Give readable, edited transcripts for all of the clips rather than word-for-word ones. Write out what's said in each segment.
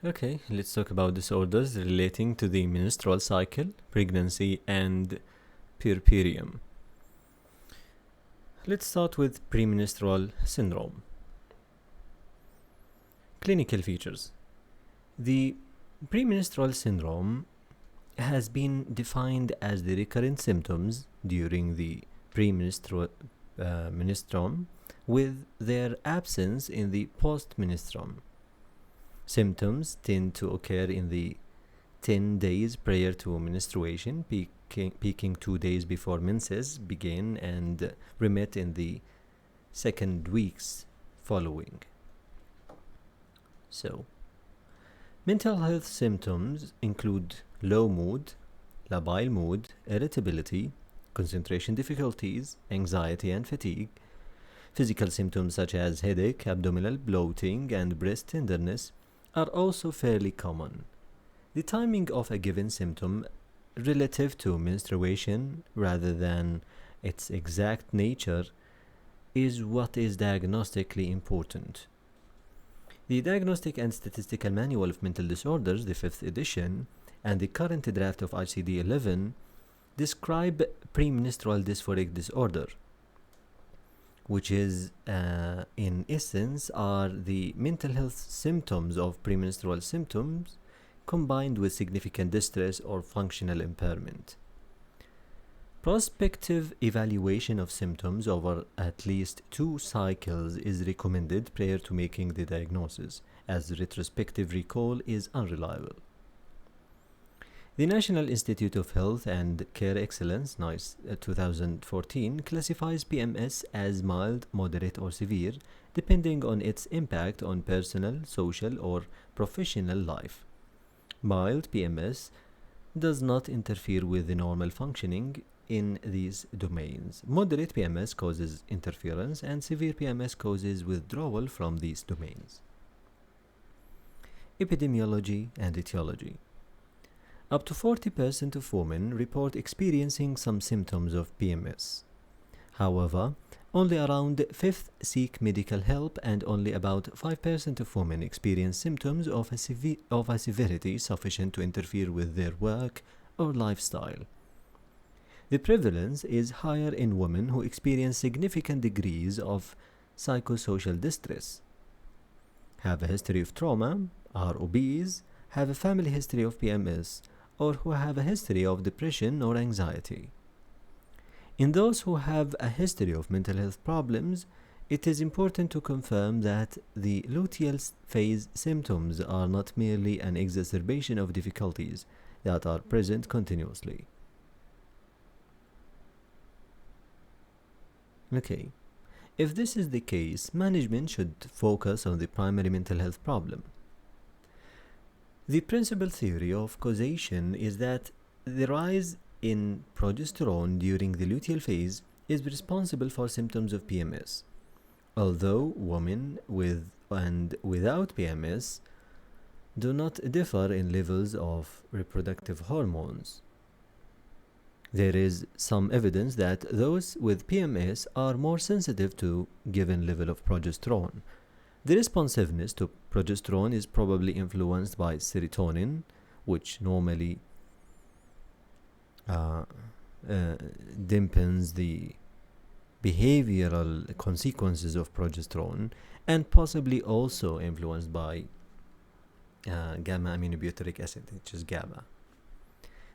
Okay, let's talk about disorders relating to the menstrual cycle, pregnancy, and puerperium. Let's start with premenstrual syndrome. Clinical features. The premenstrual syndrome has been defined as the recurrent symptoms during the premenstrual menstruum with their absence in the postmenstruum. Symptoms tend to occur in the 10 days prior to menstruation, peaking 2 days before menses begin and remit in the second weeks following. So, mental health symptoms include low mood, labile mood, irritability, concentration difficulties, anxiety and fatigue. Physical symptoms such as headache, abdominal bloating, and breast tenderness are also fairly common. The timing of a given symptom relative to menstruation rather than its exact nature is what is diagnostically important. The Diagnostic and Statistical Manual of Mental Disorders, the 5th edition, and the current draft of ICD-11 describe premenstrual dysphoric disorder, which is, in essence, are the mental health symptoms of premenstrual symptoms combined with significant distress or functional impairment. Prospective evaluation of symptoms over at least 2 cycles is recommended prior to making the diagnosis, as retrospective recall is unreliable. The National Institute of Health and Care Excellence, NICE 2014, classifies PMS as mild, moderate, or severe, depending on its impact on personal, social, or professional life. Mild PMS does not interfere with the normal functioning in these domains. Moderate PMS causes interference, and severe PMS causes withdrawal from these domains. Epidemiology and etiology. Up to 40% of women report experiencing some symptoms of PMS. However, only around a fifth seek medical help, and only about 5% of women experience symptoms of a severity sufficient to interfere with their work or lifestyle. The prevalence is higher in women who experience significant degrees of psychosocial distress, have a history of trauma, are obese, have a family history of PMS, or who have a history of depression or anxiety. In those who have a history of mental health problems, it is important to confirm that the luteal phase symptoms are not merely an exacerbation of difficulties that are present continuously. Okay, if this is the case, management should focus on the primary mental health problem. The principal theory of causation is that the rise in progesterone during the luteal phase is responsible for symptoms of PMS, although women with and without PMS do not differ in levels of reproductive hormones. There is some evidence that those with PMS are more sensitive to given level of progesterone. The responsiveness to progesterone is probably influenced by serotonin, which normally dampens the behavioral consequences of progesterone, and possibly also influenced by gamma aminobutyric acid, which is GABA.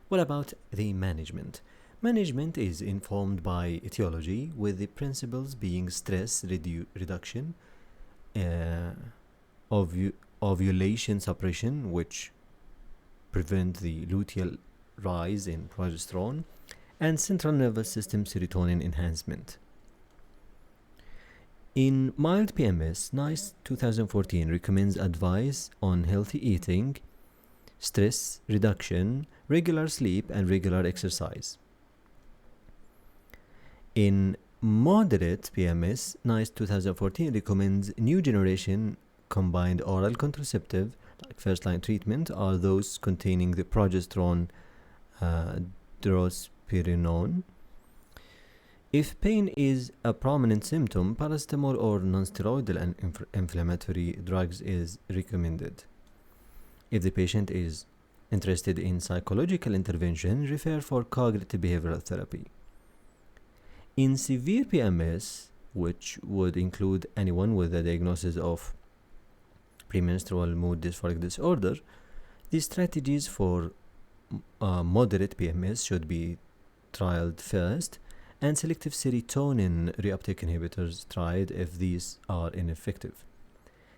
What about the management? Management is informed by etiology, with the principles being stress reduction, ovulation suppression, which prevent the luteal rise in progesterone, and central nervous system serotonin enhancement. In mild PMS, NICE 2014 recommends advice on healthy eating, stress reduction, regular sleep, and regular exercise. In moderate PMS, NICE 2014 recommends new generation combined oral contraceptive, like first-line treatment, are those containing the progesterone drospirenone. If pain is a prominent symptom, paracetamol or non-steroidal and inflammatory drugs is recommended. If the patient is interested in psychological intervention, refer for cognitive behavioral therapy. In severe PMS, which would include anyone with a diagnosis of premenstrual mood dysphoric disorder, the strategies for moderate PMS should be trialed first, and selective serotonin reuptake inhibitors tried if these are ineffective.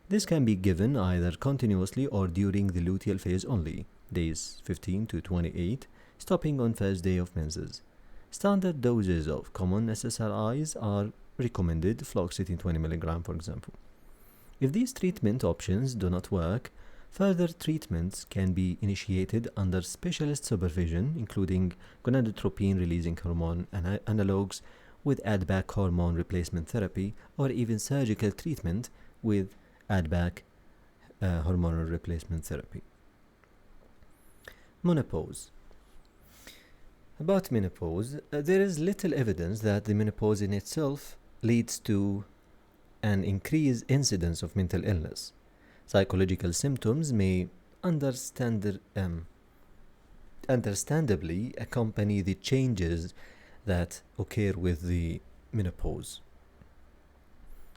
This can be given either continuously or during the luteal phase only, days 15 to 28, stopping on first day of menses. Standard doses of common SSRIs are recommended, fluoxetine 20 mg for example. If these treatment options do not work, further treatments can be initiated under specialist supervision, including gonadotropin-releasing hormone analogues with add-back hormone replacement therapy, or even surgical treatment with add-back hormonal replacement therapy. Menopause. About menopause, there is little evidence that the menopause in itself leads to an increased incidence of mental illness. Psychological symptoms may understandably accompany the changes that occur with the menopause.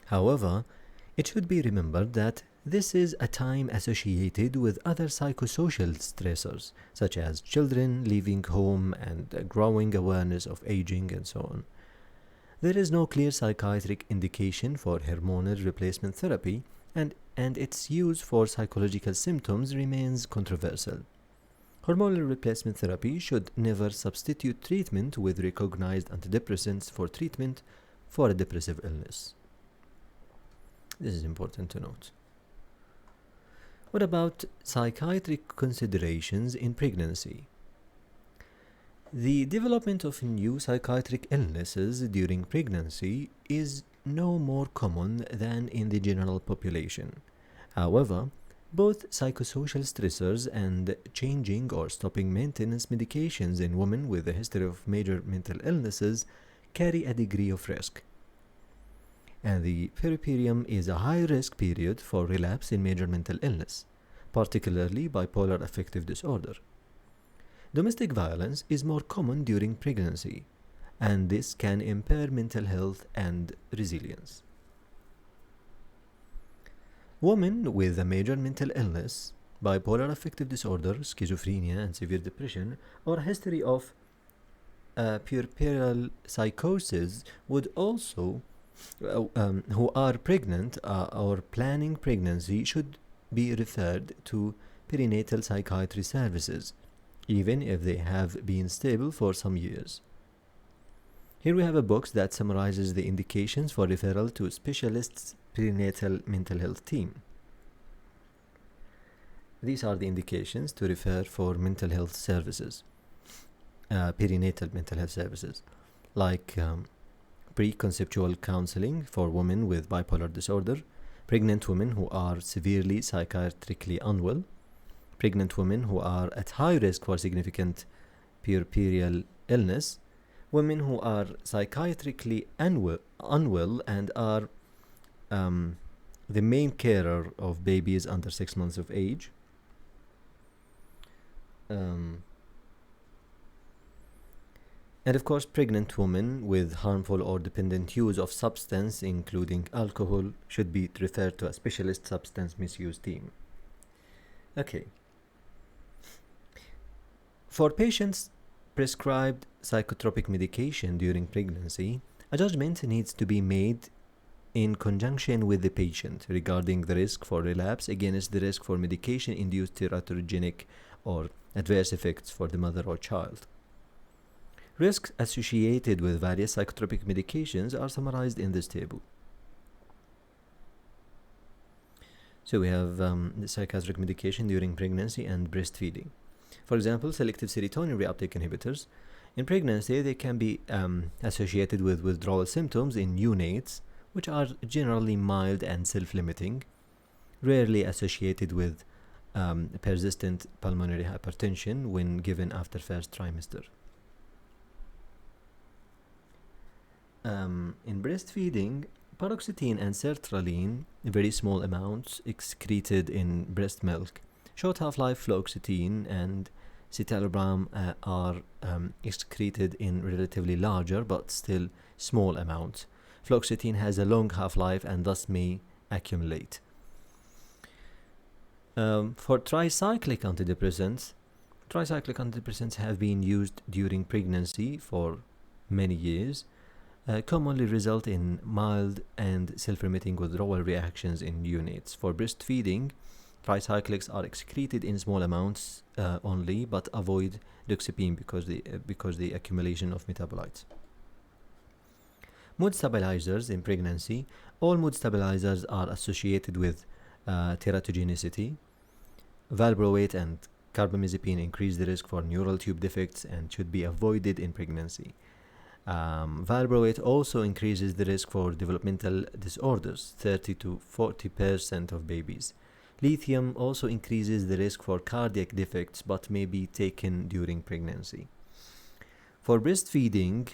However, it should be remembered that this is a time associated with other psychosocial stressors, such as children leaving home and a growing awareness of aging and so on. There is no clear psychiatric indication for hormonal replacement therapy, and its use for psychological symptoms remains controversial. Hormonal replacement therapy should never substitute treatment with recognized antidepressants for treatment for a depressive illness. This is important to note. What about psychiatric considerations in pregnancy? The development of new psychiatric illnesses during pregnancy is no more common than in the general population. However, both psychosocial stressors and changing or stopping maintenance medications in women with a history of major mental illnesses carry a degree of risk. And the puerperium is a high-risk period for relapse in major mental illness, particularly bipolar affective disorder. Domestic violence is more common during pregnancy, and this can impair mental health and resilience. Women with a major mental illness, bipolar affective disorder, schizophrenia, and severe depression, or a history of puerperal psychosis would also who are pregnant or planning pregnancy should be referred to perinatal psychiatry services, even if they have been stable for some years. Here we have a box that summarizes the indications for referral to specialists' perinatal mental health team. These are the indications to refer for mental health services, perinatal mental health services, like preconceptual counseling for women with bipolar disorder, pregnant women who are severely psychiatrically unwell, pregnant women who are at high risk for significant puerperal illness, women who are psychiatrically unwell and are the main carer of babies under 6 months of age, and of course pregnant women with harmful or dependent use of substance including alcohol should be referred to a specialist substance misuse team. Okay. For patients prescribed psychotropic medication during pregnancy, a judgment needs to be made in conjunction with the patient regarding the risk for relapse against the risk for medication-induced teratogenic or adverse effects for the mother or child. Risks associated with various psychotropic medications are summarized in this table. So we have the psychiatric medication during pregnancy and breastfeeding. For example, selective serotonin reuptake inhibitors. In pregnancy, they can be associated with withdrawal symptoms in neonates, which are generally mild and self-limiting, rarely associated with persistent pulmonary hypertension when given after first trimester. In breastfeeding, paroxetine and sertraline, very small amounts excreted in breast milk, Short half-life fluoxetine and citalopram are excreted in relatively larger but still small amounts. Fluoxetine has a long half-life and thus may accumulate. For tricyclic antidepressants have been used during pregnancy for many years, commonly result in mild and self-remitting withdrawal reactions in neonates. For breastfeeding, tricyclics are excreted in small amounts only, but avoid doxepin because the accumulation of metabolites. Mood stabilizers in pregnancy. All mood stabilizers are associated with teratogenicity. Valproate and carbamazepine increase the risk for neural tube defects and should be avoided in pregnancy. Valproate also increases the risk for developmental disorders, 30 to 40% of babies. Lithium also increases the risk for cardiac defects but may be taken during pregnancy. For breastfeeding,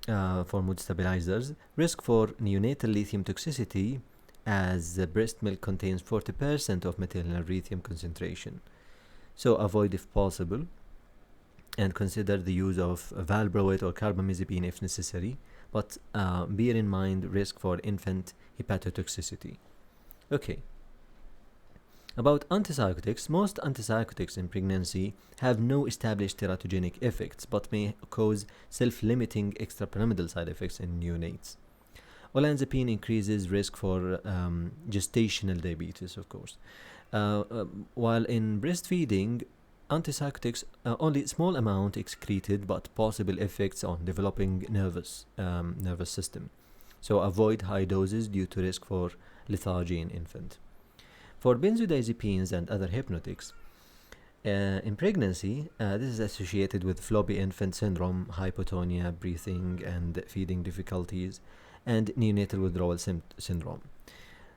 for mood stabilizers, risk for neonatal lithium toxicity, as breast milk contains 40% of maternal lithium concentration. So avoid if possible, and consider the use of valproate or carbamazepine if necessary, but bear in mind risk for infant hepatotoxicity. Okay. About antipsychotics, most antipsychotics in pregnancy have no established teratogenic effects but may cause self-limiting extrapyramidal side effects in neonates. Olanzapine increases risk for gestational diabetes, of course. While in breastfeeding, antipsychotics only small amount excreted but possible effects on developing nervous system. So avoid high doses due to risk for lethargy in infant. For benzodiazepines and other hypnotics, in pregnancy, this is associated with floppy infant syndrome, hypotonia, breathing and feeding difficulties, and neonatal withdrawal syndrome.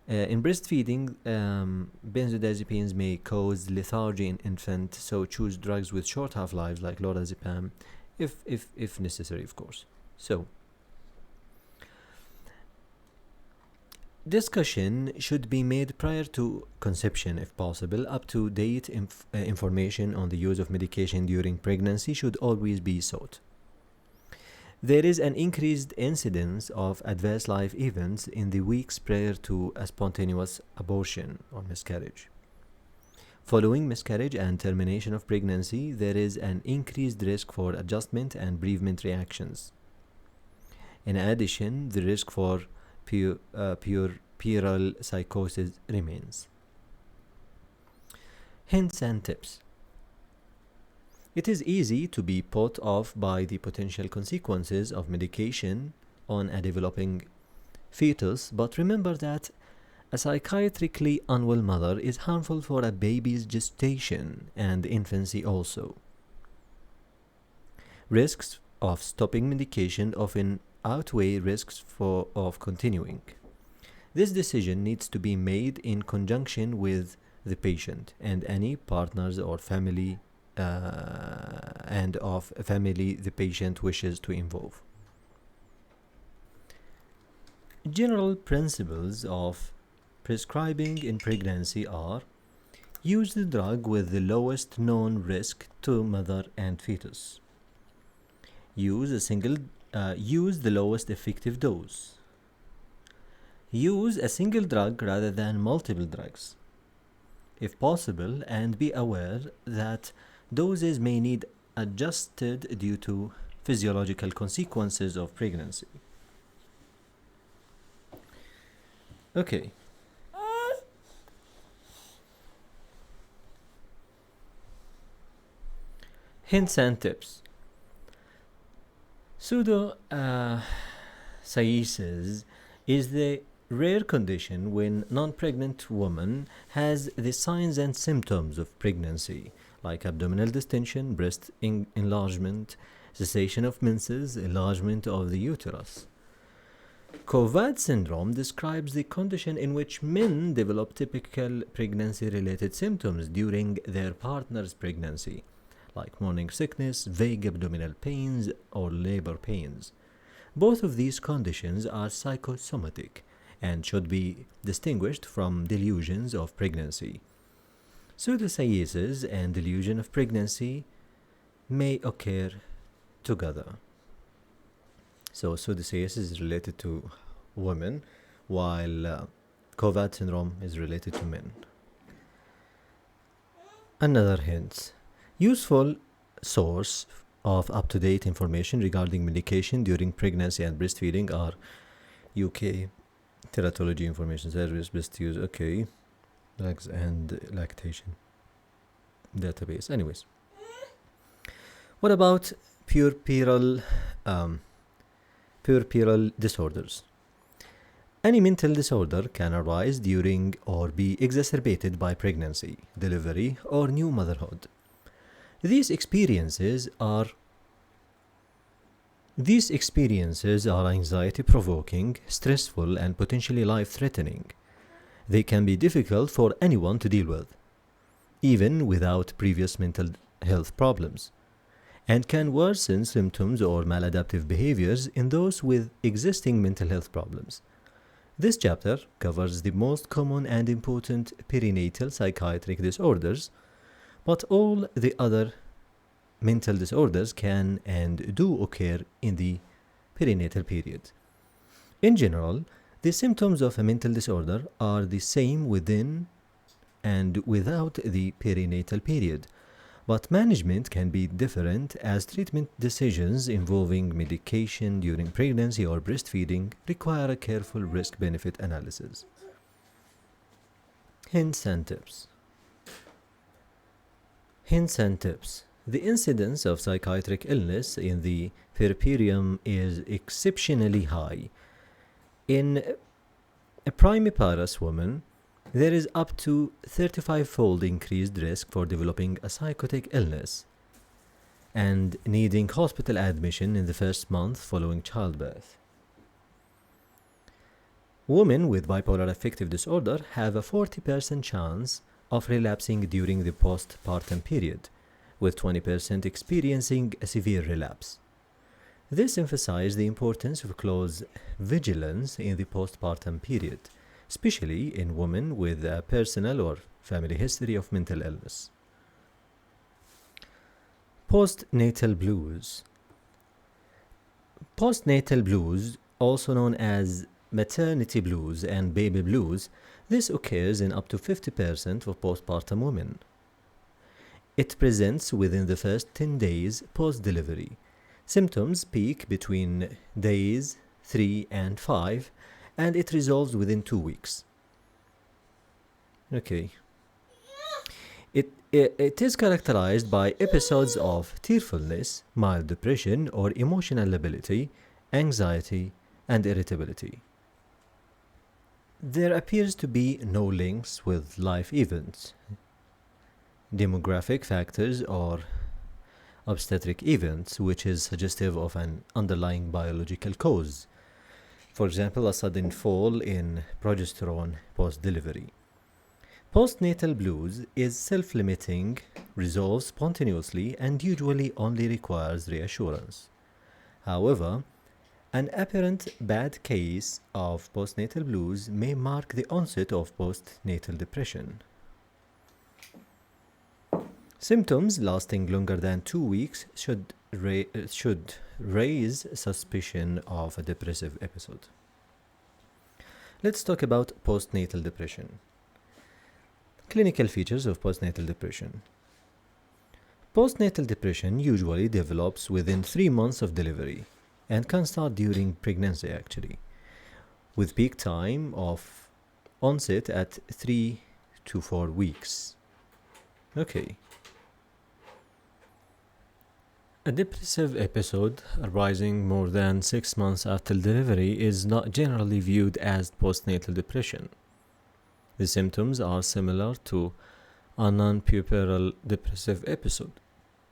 In breastfeeding, benzodiazepines may cause lethargy in infant, so choose drugs with short half-lives like lorazepam, if necessary, of course. So, discussion should be made prior to conception if possible. Up-to-date information on the use of medication during pregnancy should always be sought. There is an increased incidence of adverse life events in the weeks prior to a spontaneous abortion or miscarriage. Following miscarriage and termination of pregnancy, there is an increased risk for adjustment and bereavement reactions. In addition, the risk for puerperal psychosis remains. Hints and tips. It is easy to be put off by the potential consequences of medication on a developing fetus, but remember that a psychiatrically unwell mother is harmful for a baby's gestation and infancy also. Risks of stopping medication often outweigh risks of continuing. This decision needs to be made in conjunction with the patient and any partners or family the patient wishes to involve. General principles of prescribing in pregnancy are: use the drug with the lowest known risk to mother and fetus. Use the lowest effective dose. Use a single drug rather than multiple drugs, if possible, and be aware that doses may need adjusted due to physiological consequences of pregnancy. Okay. Hints and tips. Pseudo-sciasis is the rare condition when non-pregnant woman has the signs and symptoms of pregnancy, like abdominal distension, breast enlargement, cessation of menses, enlargement of the uterus. Kovad syndrome describes the condition in which men develop typical pregnancy-related symptoms during their partner's pregnancy, like morning sickness, vague abdominal pains, or labor pains. Both of these conditions are psychosomatic and should be distinguished from delusions of pregnancy. Pseudosciasis and delusion of pregnancy may occur together. So pseudosciasis is related to women, while Kovad syndrome is related to men. Another hint. Useful source of up-to-date information regarding medication during pregnancy and breastfeeding are UK Teratology Information Service, Best Use, okay, and Lactation Database. Anyways, what about puerperal disorders? Any mental disorder can arise during or be exacerbated by pregnancy, delivery, or new motherhood. These experiences are anxiety-provoking, stressful, and potentially life-threatening. They can be difficult for anyone to deal with, even without previous mental health problems, and can worsen symptoms or maladaptive behaviors in those with existing mental health problems. This chapter covers the most common and important perinatal psychiatric disorders, but all the other mental disorders can and do occur in the perinatal period. In general, the symptoms of a mental disorder are the same within and without the perinatal period, but management can be different as treatment decisions involving medication during pregnancy or breastfeeding require a careful risk-benefit analysis. Hints and tips. Hints and tips. The incidence of psychiatric illness in the puerperium is exceptionally high. In a primiparous woman, there is up to 35-fold increased risk for developing a psychotic illness and needing hospital admission in the first month following childbirth. Women with bipolar affective disorder have a 40% chance of relapsing during the postpartum period, with 20% experiencing a severe relapse. This emphasizes the importance of close vigilance in the postpartum period, especially in women with a personal or family history of mental illness. Postnatal blues. Postnatal blues, also known as maternity blues and baby blues, this occurs in up to 50% of postpartum women. It presents within the first 10 days post-delivery. Symptoms peak between days 3 and 5, and it resolves within 2 weeks. Okay. It is characterized by episodes of tearfulness, mild depression, or emotional lability, anxiety, and irritability. There appears to be no links with life events, demographic factors, or obstetric events, which is suggestive of an underlying biological cause. For example, a sudden fall in progesterone post-delivery. Postnatal blues is self-limiting, resolves spontaneously, and usually only requires reassurance. However, an apparent bad case of postnatal blues may mark the onset of postnatal depression. Symptoms lasting longer than 2 weeks should raise suspicion of a depressive episode. Let's talk about postnatal depression. Clinical features of postnatal depression. Postnatal depression usually develops within 3 months of delivery and can start during pregnancy actually, with peak time of onset at 3 to 4 weeks. Okay. A depressive episode arising more than 6 months after delivery is not generally viewed as postnatal depression. The symptoms are similar to a non-puerperal depressive episode: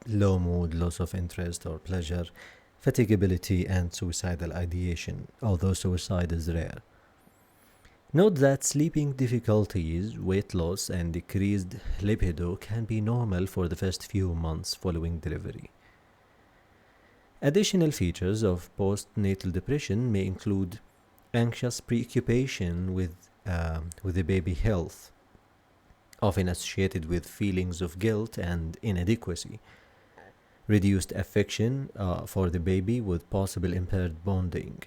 low mood, loss of interest or pleasure, fatigability, and suicidal ideation, although suicide is rare. Note that sleeping difficulties, weight loss, and decreased libido can be normal for the first few months following delivery. Additional features of postnatal depression may include anxious preoccupation with the baby health, often associated with feelings of guilt and inadequacy, reduced affection for the baby with possible impaired bonding,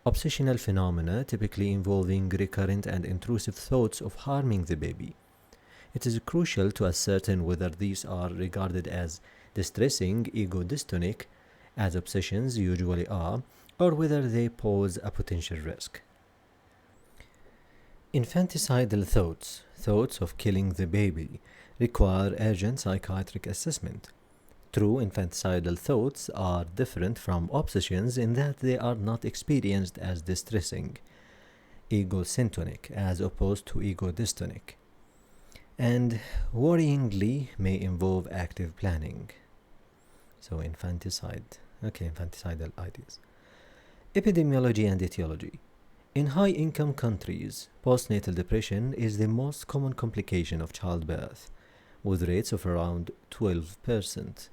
obsessional phenomena typically involving recurrent and intrusive thoughts of harming the baby. It is crucial to ascertain whether these are regarded as distressing, ego-dystonic, as obsessions usually are, or whether they pose a potential risk. Infanticidal thoughts, thoughts of killing the baby, require urgent psychiatric assessment. True infanticidal thoughts are different from obsessions in that they are not experienced as distressing, ego-syntonic, as opposed to ego-dystonic, and worryingly may involve active planning. So infanticidal ideas. Epidemiology and etiology. In high-income countries, postnatal depression is the most common complication of childbirth, with rates of around 12%.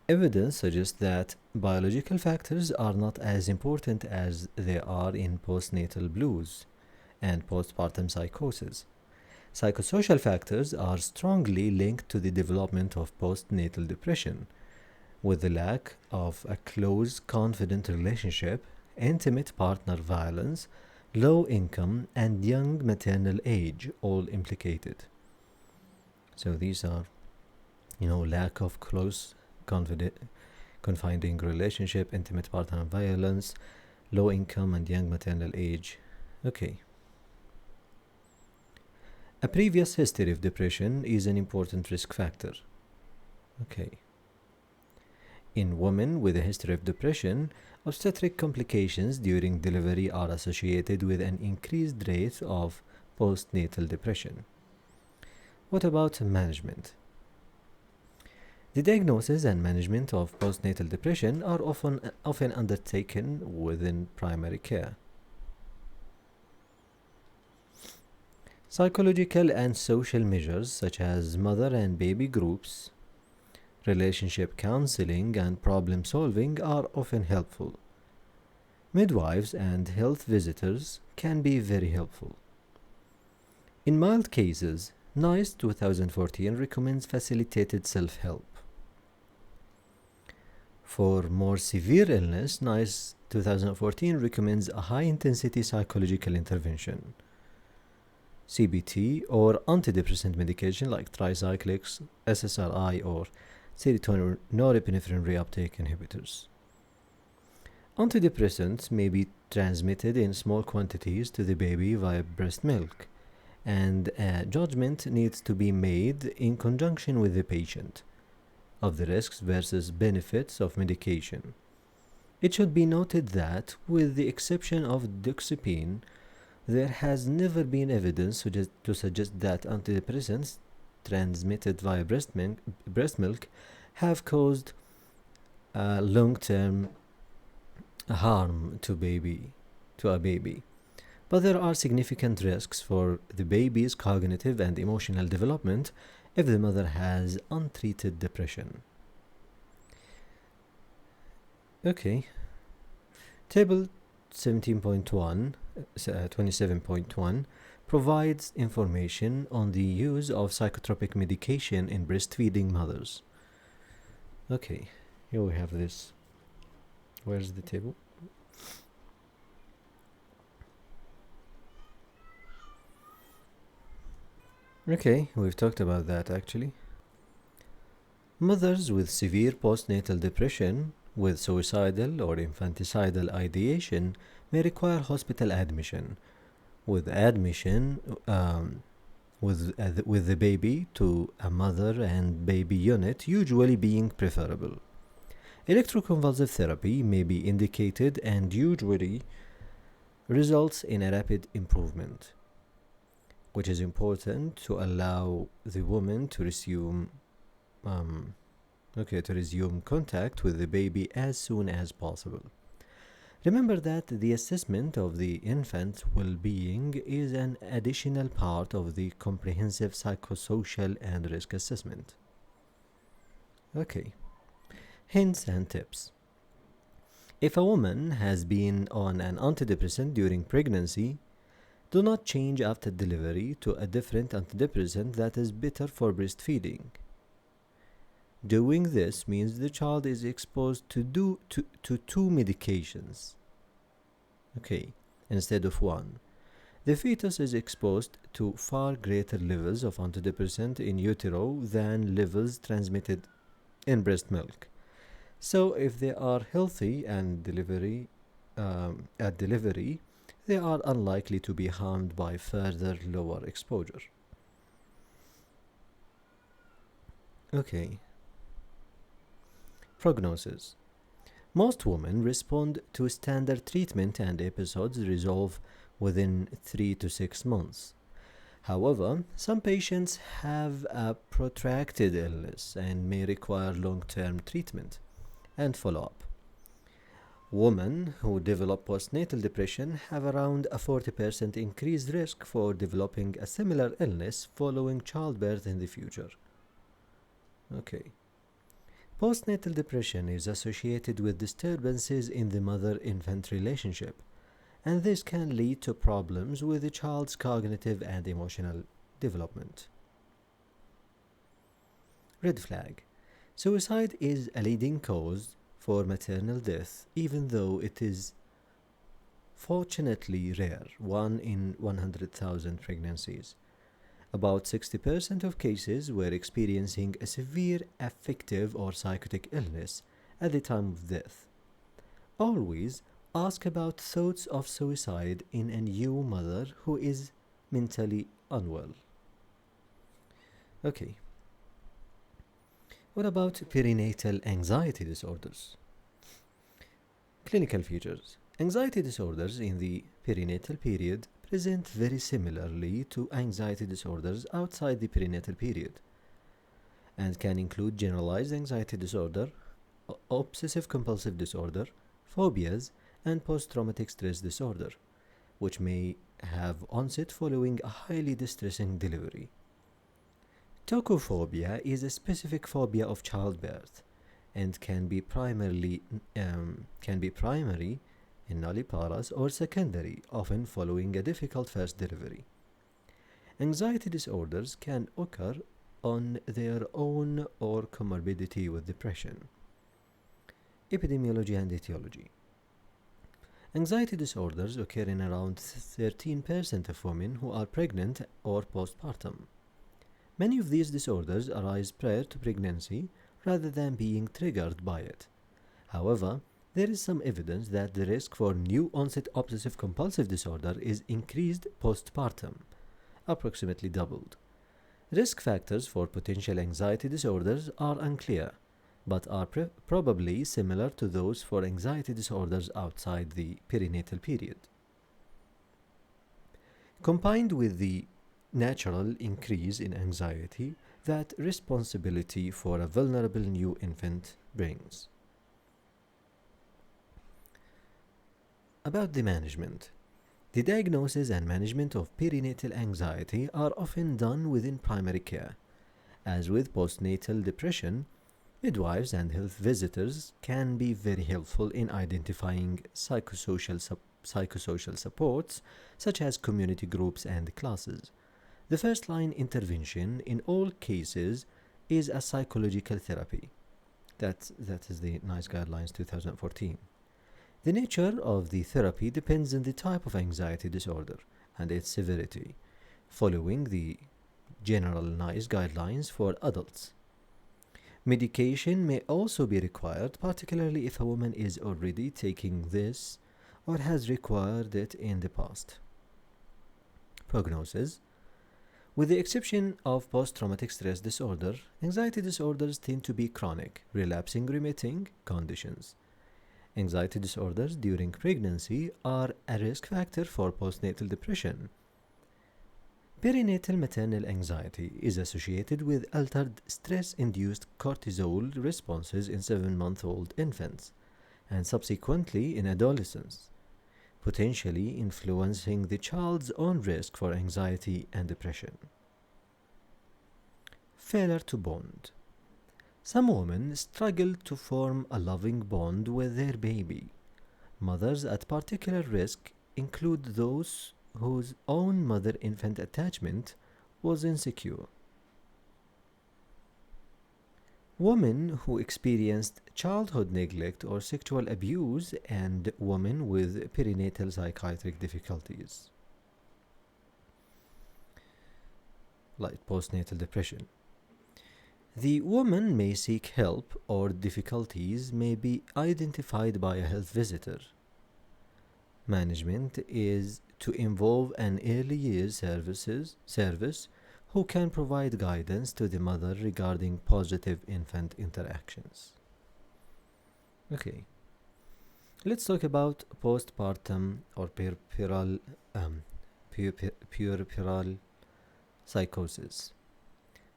Evidence suggests that biological factors are not as important as they are in postnatal blues and postpartum psychosis. Psychosocial factors are strongly linked to the development of postnatal depression, with the lack of a close, confident relationship, intimate partner violence, low income, and young maternal age all implicated. So these are, lack of close, confiding relationship, intimate partner violence, low income, and young maternal age. Okay. A previous history of depression is an important risk factor. Okay. In women with a history of depression, obstetric complications during delivery are associated with an increased rate of postnatal depression. What about management? The diagnosis and management of postnatal depression are often undertaken within primary care. Psychological and social measures such as mother and baby groups, relationship counseling, and problem solving are often helpful. Midwives and health visitors can be very helpful. In mild cases, NICE 2014 recommends facilitated self-help. For more severe illness, NICE 2014 recommends a high-intensity psychological intervention, CBT, or antidepressant medication like tricyclics, SSRI, or serotonin norepinephrine reuptake inhibitors. Antidepressants may be transmitted in small quantities to the baby via breast milk, and a judgment needs to be made in conjunction with the patient of the risks versus benefits of medication. It should be noted that, with the exception of doxepin, there has never been evidence to suggest that antidepressants transmitted via breast milk have caused long-term harm to a baby. But there are significant risks for the baby's cognitive and emotional development if the mother has untreated depression. Okay. Table 27.1 provides information on the use of psychotropic medication in breastfeeding mothers. Okay, here we have this. Where's the table? Okay, we've talked about that actually. Mothers with severe postnatal depression with suicidal or infanticidal ideation may require hospital admission, with the baby to a mother and baby unit usually being preferable. Electroconvulsive therapy may be indicated and usually results in a rapid improvement, which is important to allow the woman to resume contact with the baby as soon as possible. Remember that the assessment of the infant's well-being is an additional part of the comprehensive psychosocial and risk assessment. Okay. Hints and tips. If a woman has been on an antidepressant during pregnancy, Do not change after delivery to a different antidepressant that is better for breastfeeding. Doing this means the child is exposed to two medications, okay, instead of one. The fetus is exposed to far greater levels of antidepressant in utero than levels transmitted in breast milk. So if they are healthy and at delivery, they are unlikely to be harmed by further lower exposure. Okay. Prognosis. Most women respond to standard treatment and episodes resolve within 3 to 6 months. However, some patients have a protracted illness and may require long-term treatment and follow-up. Women who develop postnatal depression have around a 40% increased risk for developing a similar illness following childbirth in the future. Okay. Postnatal depression is associated with disturbances in the mother-infant relationship, and this can lead to problems with the child's cognitive and emotional development. Red flag. Suicide is a leading cause for maternal death, even though it is fortunately rare, 1 in 100,000 pregnancies. About 60% of cases were experiencing a severe affective or psychotic illness at the time of death. Always ask about thoughts of suicide in a new mother who is mentally unwell. Okay. What about perinatal anxiety disorders? Clinical features. Anxiety disorders in the perinatal period present very similarly to anxiety disorders outside the perinatal period and can include generalized anxiety disorder, obsessive compulsive disorder, phobias, and post-traumatic stress disorder, which may have onset following a highly distressing delivery. Tocophobia is a specific phobia of childbirth and can be primary in nulliparous or secondary, often following a difficult first delivery. Anxiety disorders can occur on their own or comorbidity with depression. Epidemiology and etiology. Anxiety disorders occur in around 13% of women who are pregnant or postpartum. Many of these disorders arise prior to pregnancy rather than being triggered by it. However, there is some evidence that the risk for new-onset obsessive-compulsive disorder is increased postpartum, approximately doubled. Risk factors for potential anxiety disorders are unclear, but are probably similar to those for anxiety disorders outside the perinatal period. Combined with the natural increase in anxiety that responsibility for a vulnerable new infant brings. About the management. The diagnosis and management of perinatal anxiety are often done within primary care. As with postnatal depression, midwives and health visitors can be very helpful in identifying psychosocial supports, such as community groups and classes. The first-line intervention in all cases is a psychological therapy. That is the NICE Guidelines 2014. The nature of the therapy depends on the type of anxiety disorder and its severity, following the general NICE guidelines for adults. Medication may also be required, particularly if a woman is already taking this or has required it in the past. Prognosis. With the exception of post-traumatic stress disorder, anxiety disorders tend to be chronic, relapsing remitting conditions. Anxiety disorders during pregnancy are a risk factor for postnatal depression. Perinatal maternal anxiety is associated with altered stress-induced cortisol responses in 7-month-old infants and subsequently in adolescents, potentially influencing the child's own risk for anxiety and depression. Failure to bond. Some women struggle to form a loving bond with their baby. Mothers at particular risk include those whose own mother-infant attachment was insecure. Women who experienced childhood neglect or sexual abuse, and women with perinatal psychiatric difficulties, like postnatal depression. The woman may seek help, or difficulties may be identified by a health visitor. Management is to involve an early years service who can provide guidance to the mother regarding positive infant interactions. Okay, let's talk about postpartum or puerperal psychosis.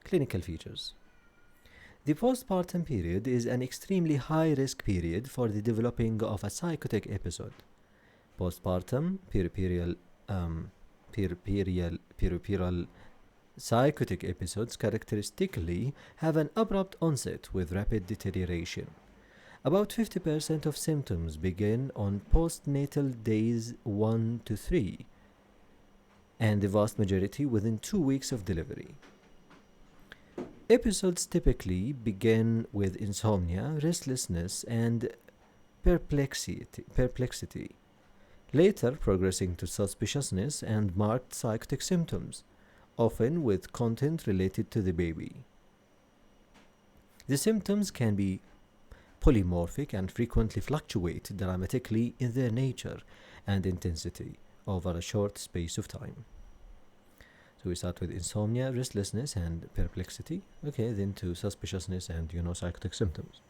Clinical features. The postpartum period is an extremely high-risk period for the developing of a psychotic episode. Postpartum puerperal psychotic episodes characteristically have an abrupt onset with rapid deterioration. About 50% of symptoms begin on postnatal days 1 to 3, and the vast majority within 2 weeks of delivery. Episodes typically begin with insomnia, restlessness, and perplexity, later progressing to suspiciousness and marked psychotic symptoms, often with content related to the baby. The symptoms can be polymorphic and frequently fluctuate dramatically in their nature and intensity over a short space of time. So we start with insomnia, restlessness, and perplexity. Okay, then to suspiciousness and psychotic symptoms.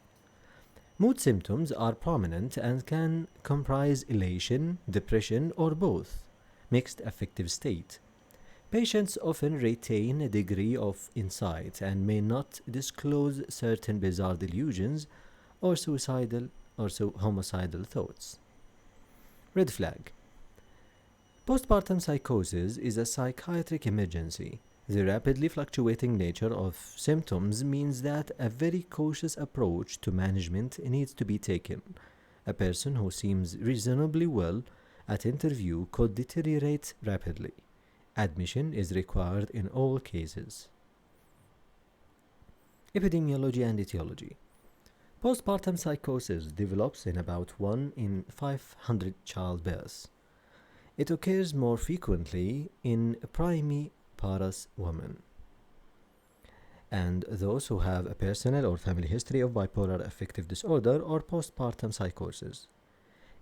Mood symptoms are prominent and can comprise elation, depression, or both, mixed affective state. Patients often retain a degree of insight and may not disclose certain bizarre delusions or suicidal or homicidal thoughts. Red flag. Postpartum psychosis is a psychiatric emergency. The rapidly fluctuating nature of symptoms means that a very cautious approach to management needs to be taken. A person who seems reasonably well at interview could deteriorate rapidly. Admission is required in all cases. Epidemiology and etiology. Postpartum psychosis develops in about 1 in 500 childbirths. It occurs more frequently in primiparous women and those who have a personal or family history of bipolar affective disorder or postpartum psychosis.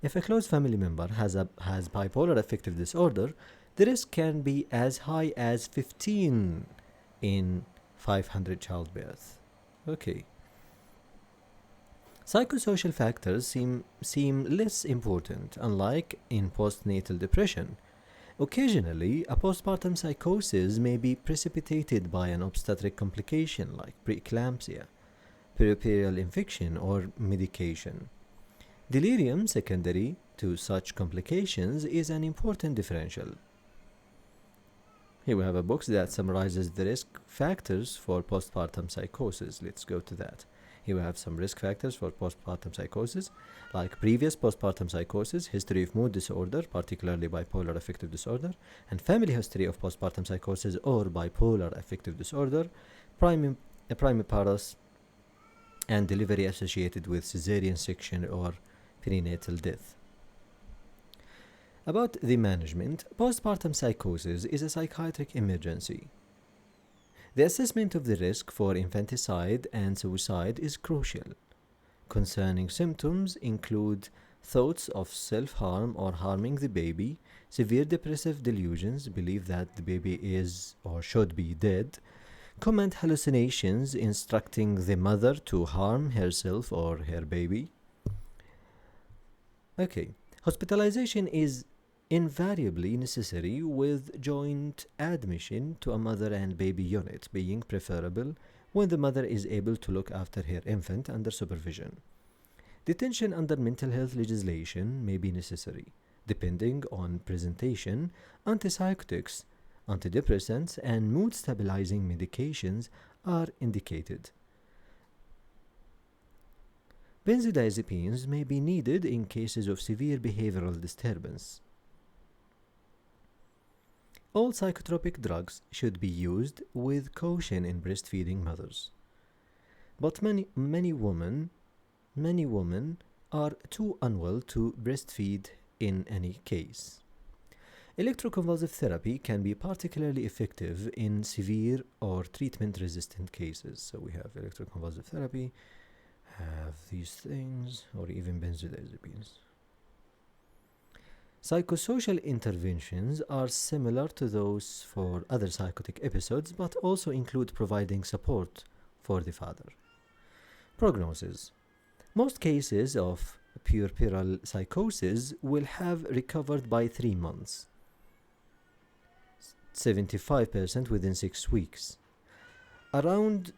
If a close family member has bipolar affective disorder, the risk can be as high as 15 in 500 childbirths. Okay. Psychosocial factors seem less important, unlike in postnatal depression. Occasionally, a postpartum psychosis may be precipitated by an obstetric complication like preeclampsia, puerperal infection, or medication. Delirium secondary to such complications is an important differential. Here we have a box that summarizes the risk factors for postpartum psychosis. Let's go to that. Here we have some risk factors for postpartum psychosis, like previous postpartum psychosis, history of mood disorder, particularly bipolar affective disorder, and family history of postpartum psychosis or bipolar affective disorder, primiparous, and delivery associated with cesarean section or perinatal death. About the management, postpartum psychosis is a psychiatric emergency. The assessment of the risk for infanticide and suicide is crucial. Concerning symptoms include thoughts of self-harm or harming the baby, severe depressive delusions, belief that the baby is or should be dead, common hallucinations instructing the mother to harm herself or her baby. Okay, hospitalization is invariably necessary, with joint admission to a mother and baby unit being preferable when the mother is able to look after her infant under supervision. Detention under mental health legislation may be necessary. Depending on presentation, antipsychotics, antidepressants, and mood-stabilizing medications are indicated. Benzodiazepines may be needed in cases of severe behavioral disturbance. All psychotropic drugs should be used with caution in breastfeeding mothers. But many women are too unwell to breastfeed in any case. Electroconvulsive therapy can be particularly effective in severe or treatment-resistant cases. So we have electroconvulsive therapy, have these things, or even benzodiazepines. Psychosocial interventions are similar to those for other psychotic episodes, but also include providing support for the father. Prognosis. Most cases of puerperal psychosis will have recovered by 3 months. 75% within 6 weeks. Around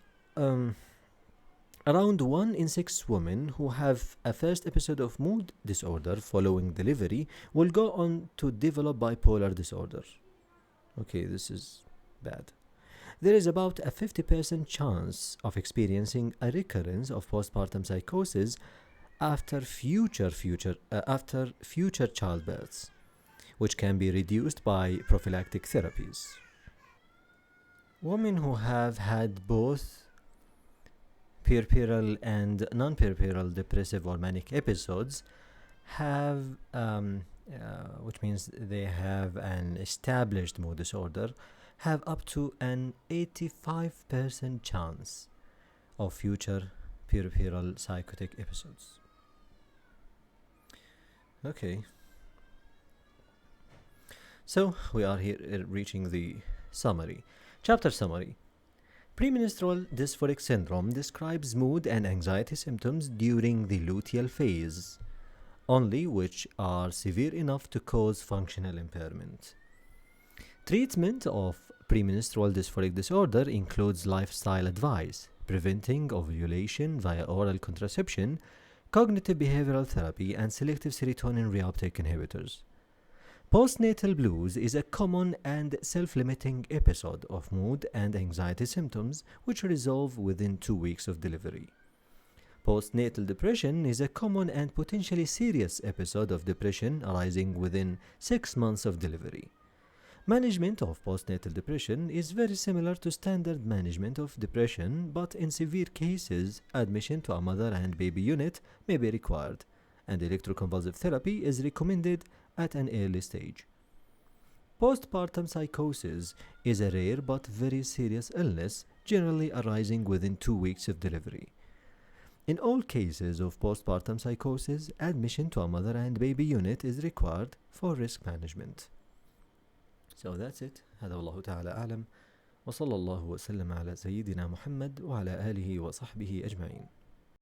1 in 6 women who have a first episode of mood disorder following delivery will go on to develop bipolar disorder. Okay, this is bad. There is about a 50% chance of experiencing a recurrence of postpartum psychosis after future childbirths, which can be reduced by prophylactic therapies. Women who have had both puerperal and non-puerperal depressive or manic episodes have, which means they have an established mood disorder, have up to an 85% chance of future puerperal psychotic episodes. Okay. So we are here reaching the summary. Chapter summary. Premenstrual dysphoric syndrome describes mood and anxiety symptoms during the luteal phase, only which are severe enough to cause functional impairment. Treatment of premenstrual dysphoric disorder includes lifestyle advice, preventing ovulation via oral contraception, cognitive behavioral therapy, and selective serotonin reuptake inhibitors. Postnatal blues is a common and self-limiting episode of mood and anxiety symptoms which resolve within 2 weeks of delivery. Postnatal depression is a common and potentially serious episode of depression arising within 6 months of delivery. Management of postnatal depression is very similar to standard management of depression, but in severe cases, admission to a mother and baby unit may be required, and electroconvulsive therapy is recommended at an early stage. Postpartum psychosis is a rare but very serious illness, generally arising within 2 weeks of delivery. In all cases of postpartum psychosis, admission to a mother and baby unit is required for risk management. So that's it. هذا والله تعالى أعلم وصلى الله وسلم على سيدنا محمد وعلى آله وصحبه أجمعين.